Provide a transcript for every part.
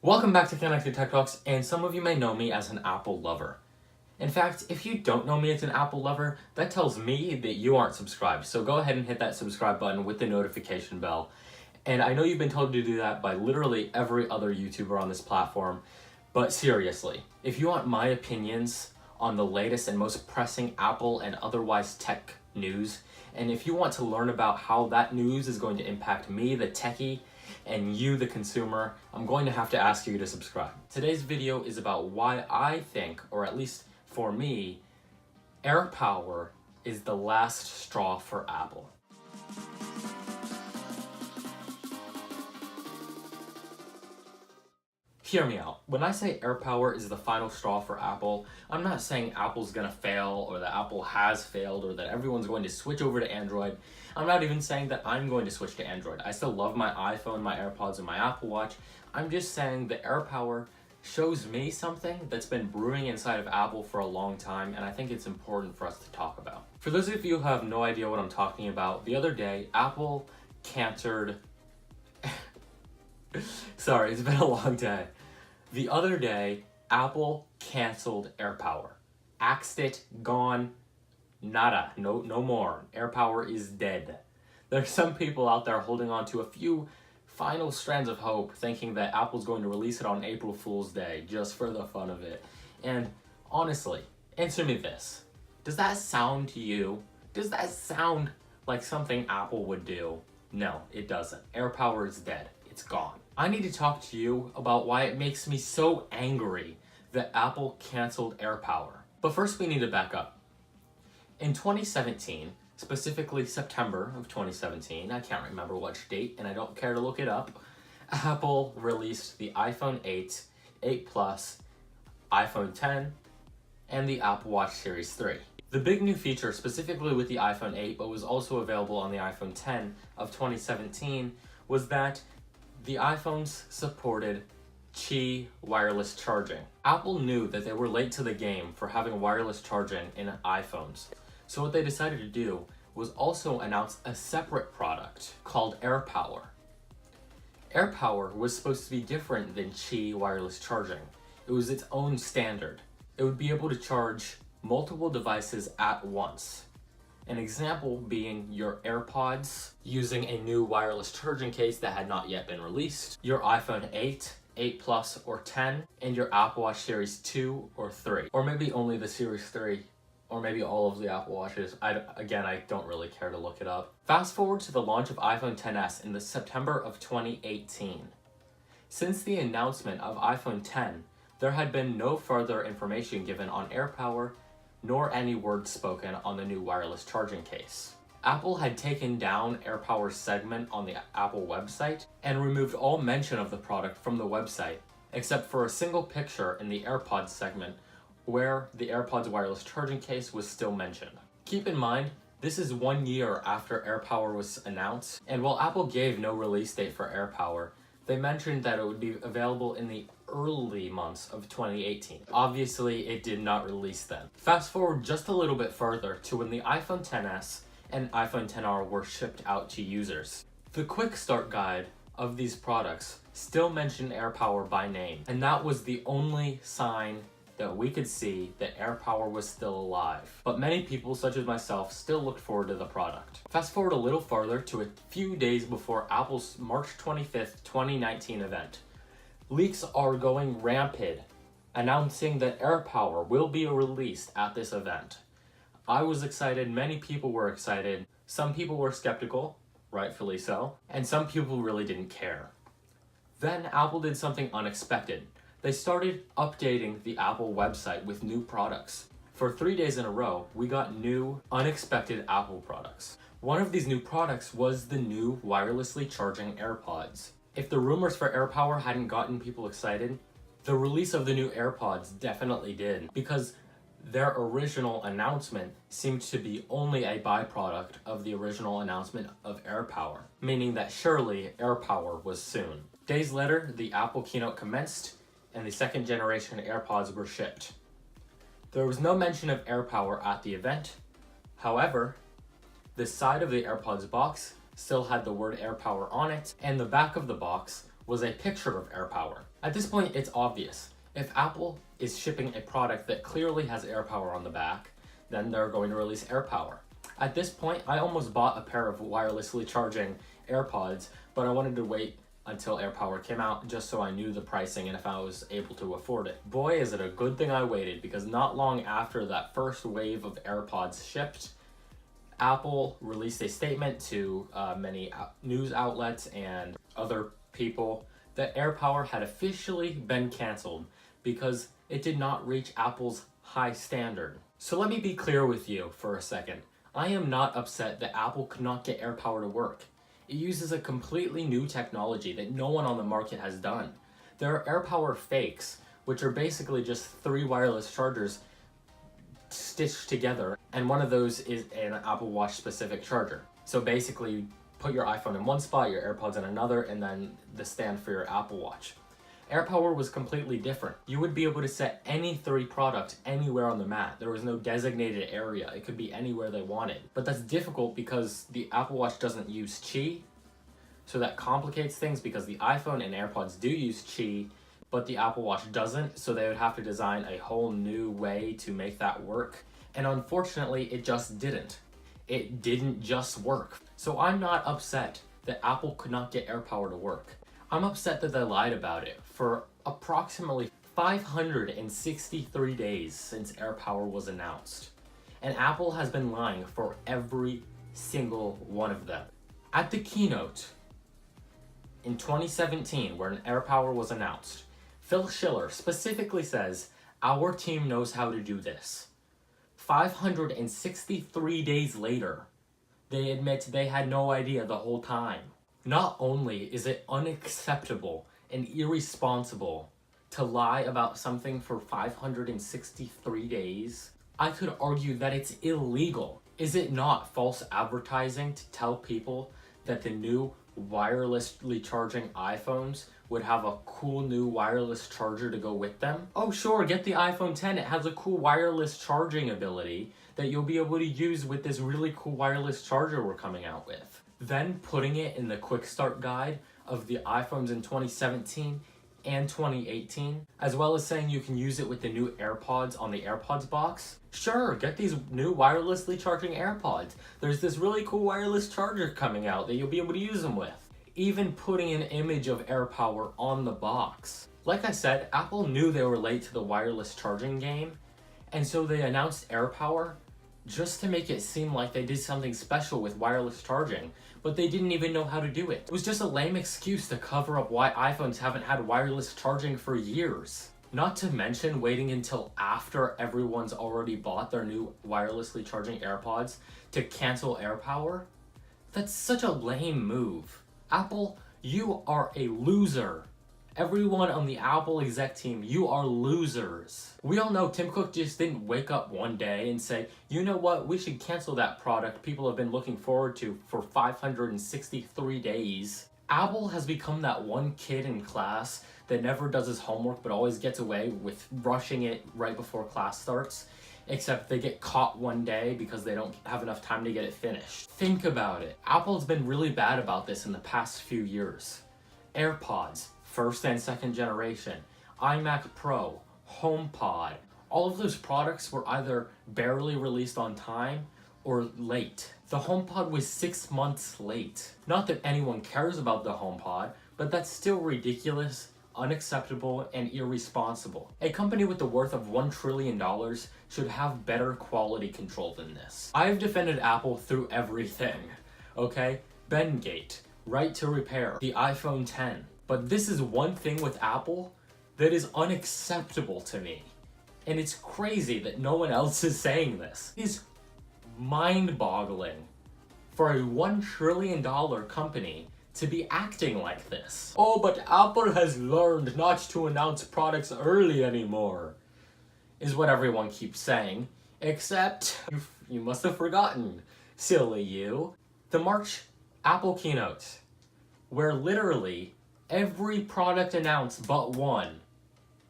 Welcome back to Connected Tech Talks, and some of you may know me as an Apple lover. In fact, if you don't know me as an Apple lover, that tells me that you aren't subscribed. So go ahead and hit that subscribe button with the notification bell. And I know you've been told to do that by literally every other YouTuber on this platform, but seriously, if you want my opinions on the latest and most pressing Apple and otherwise tech news, and if you want to learn about how that news is going to impact me, the techie, and you, the consumer, I'm going to have to ask you to subscribe. Today's video is about why I think, or at least for me, AirPower is the last straw for Apple. Hear me out. When I say AirPower is the final straw for Apple, I'm not saying Apple's gonna fail or that Apple has failed or that everyone's going to switch over to Android. I'm not even saying that I'm going to switch to Android. I still love my iPhone, my AirPods, and my Apple Watch. I'm just saying that AirPower shows me something that's been brewing inside of Apple for a long time, and I think it's important for us to talk about. For those of you who have no idea what I'm talking about, the other day, Apple canceled... Sorry, it's been a long day. The other day, Apple canceled AirPower. Axed it, gone, nada, no more. AirPower is dead. There's some people out there holding on to a few final strands of hope, thinking that Apple's going to release it on April Fool's Day, just for the fun of it. And honestly, answer me this. Does that sound to you? Does that sound like something Apple would do? No, it doesn't. AirPower is dead. It's gone. I need to talk to you about why it makes me so angry that Apple canceled AirPower. But first we need to back up. In 2017, specifically September of 2017, I can't remember which date and I don't care to look it up, Apple released the iPhone 8, 8 Plus, iPhone 10, and the Apple Watch Series 3. The big new feature specifically with the iPhone 8, but was also available on the iPhone 10 of 2017, was that the iPhones supported Qi wireless charging. Apple knew that they were late to the game for having wireless charging in iPhones. So what they decided to do was also announce a separate product called AirPower. AirPower was supposed to be different than Qi wireless charging. It was its own standard. It would be able to charge multiple devices at once. An example being your AirPods using a new wireless charging case that had not yet been released, your iPhone 8, 8 Plus, or 10, and your Apple Watch Series 2 or 3. Or maybe only the Series 3, or maybe all of the Apple Watches. I don't really care to look it up. Fast forward to the launch of iPhone XS in the September of 2018. Since the announcement of iPhone 10, there had been no further information given on AirPower, nor any words spoken on the new wireless charging case. Apple had taken down AirPower's segment on the Apple website and removed all mention of the product from the website, except for a single picture in the AirPods segment where the AirPods wireless charging case was still mentioned. Keep in mind, this is 1 year after AirPower was announced, and while Apple gave no release date for AirPower, they mentioned that it would be available in the early months of 2018. Obviously, it did not release then. Fast forward just a little bit further to when the iPhone XS and iPhone XR were shipped out to users. The quick start guide of these products still mentioned AirPower by name, and that was the only sign that we could see that AirPower was still alive. But many people, such as myself, still looked forward to the product. Fast forward a little farther to a few days before Apple's March 25th, 2019 event. Leaks are going rampant, announcing that AirPower will be released at this event. I was excited, many people were excited, some people were skeptical, rightfully so, and some people really didn't care. Then Apple did something unexpected. They started updating the Apple website with new products. For 3 days in a row, we got new, unexpected Apple products. One of these new products was the new wirelessly charging AirPods. If the rumors for AirPower hadn't gotten people excited, the release of the new AirPods definitely did, because their original announcement seemed to be only a byproduct of the original announcement of AirPower, meaning that surely AirPower was soon. Days later, the Apple keynote commenced, and the second generation AirPods were shipped. There was no mention of AirPower at the event. However, the side of the AirPods box still had the word AirPower on it, and the back of the box was a picture of AirPower. At this point, it's obvious. If Apple is shipping a product that clearly has AirPower on the back, then they're going to release AirPower. At this point, I almost bought a pair of wirelessly charging AirPods, but I wanted to wait until AirPower came out just so I knew the pricing and if I was able to afford it. Boy, is it a good thing I waited, because not long after that first wave of AirPods shipped, Apple released a statement to many news outlets and other people that AirPower had officially been canceled because it did not reach Apple's high standard. So let me be clear with you for a second. I am not upset that Apple could not get AirPower to work. It uses a completely new technology that no one on the market has done. There are AirPower fakes, which are basically just 3 wireless chargers stitched together, and one of those is an Apple Watch specific charger. So basically, you put your iPhone in one spot, your AirPods in another, and then the stand for your Apple Watch. AirPower was completely different. You would be able to set any 3 products anywhere on the mat. There was no designated area. It could be anywhere they wanted. But that's difficult because the Apple Watch doesn't use Qi, so that complicates things because the iPhone and AirPods do use Qi, but the Apple Watch doesn't, so they would have to design a whole new way to make that work. And unfortunately, it just didn't. It didn't just work. So I'm not upset that Apple could not get AirPower to work. I'm upset that they lied about it. For approximately 563 days since AirPower was announced, and Apple has been lying for every single one of them. At the keynote in 2017, where an AirPower was announced, Phil Schiller specifically says, "Our team knows how to do this." 563 days later, they admit they had no idea the whole time. Not only is it unacceptable and irresponsible to lie about something for 563 days, I could argue that it's illegal. Is it not false advertising to tell people that the new wirelessly charging iPhones would have a cool new wireless charger to go with them? Oh sure, get the iPhone 10, it has a cool wireless charging ability that you'll be able to use with this really cool wireless charger we're coming out with. Then putting it in the quick start guide of the iPhones in 2017 and 2018, as well as saying you can use it with the new AirPods on the AirPods box. Sure, get these new wirelessly charging AirPods. There's this really cool wireless charger coming out that you'll be able to use them with. Even putting an image of AirPower on the box. Like I said, Apple knew they were late to the wireless charging game, and so they announced AirPower just to make it seem like they did something special with wireless charging, but they didn't even know how to do it. It was just a lame excuse to cover up why iPhones haven't had wireless charging for years. Not to mention waiting until after everyone's already bought their new wirelessly charging AirPods to cancel AirPower. That's such a lame move. Apple, you are a loser. Everyone on the Apple exec team, you are losers. We all know Tim Cook just didn't wake up one day and say, you know what, we should cancel that product people have been looking forward to for 563 days. Apple has become that one kid in class that never does his homework but always gets away with rushing it right before class starts, except they get caught one day because they don't have enough time to get it finished. Think about it. Apple's been really bad about this in the past few years. AirPods, first and second generation, iMac Pro, HomePod, all of those products were either barely released on time or late. The HomePod was 6 months late. Not that anyone cares about the HomePod, but that's still ridiculous, unacceptable, and irresponsible. A company with the worth of $1 trillion should have better quality control than this. I've defended Apple through everything, okay? Bengate, right to repair, the iPhone 10. But this is one thing with Apple that is unacceptable to me. And it's crazy that no one else is saying this. It's mind-boggling for a $1 trillion company to be acting like this. Oh, but Apple has learned not to announce products early anymore, is what everyone keeps saying. Except, you must have forgotten, silly you, the March Apple keynote, where literally every product announced but one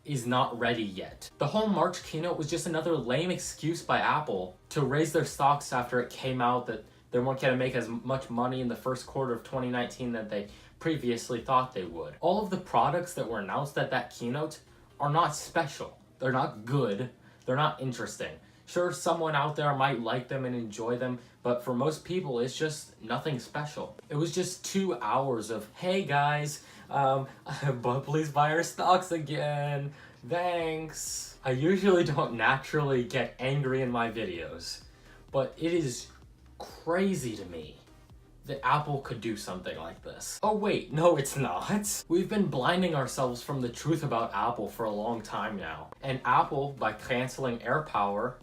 is not ready yet. The whole March keynote was just another lame excuse by Apple to raise their stocks after it came out that they weren't going to make as much money in the first quarter of 2019 that they previously thought they would. All of the products that were announced at that keynote are not special. They're not good. They're not interesting. Sure, someone out there might like them and enjoy them, but for most people, it's just nothing special. It was just 2 hours of, hey guys, but please buy our stocks again. Thanks. I usually don't naturally get angry in my videos, but it is crazy to me that Apple could do something like this. Oh wait, no it's not. We've been blinding ourselves from the truth about Apple for a long time now. And Apple, by canceling AirPower,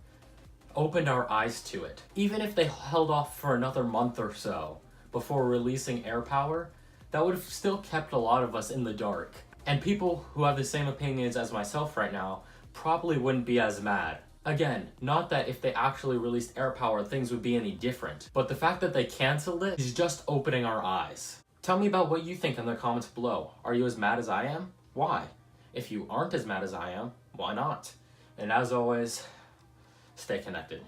opened our eyes to it. Even if they held off for another month or so before releasing AirPower, that would have still kept a lot of us in the dark. And people who have the same opinions as myself right now probably wouldn't be as mad. Again, not that if they actually released AirPower things would be any different, but the fact that they canceled it is just opening our eyes. Tell me about what you think in the comments below. Are you as mad as I am? Why? If you aren't as mad as I am, why not? And as always, stay connected.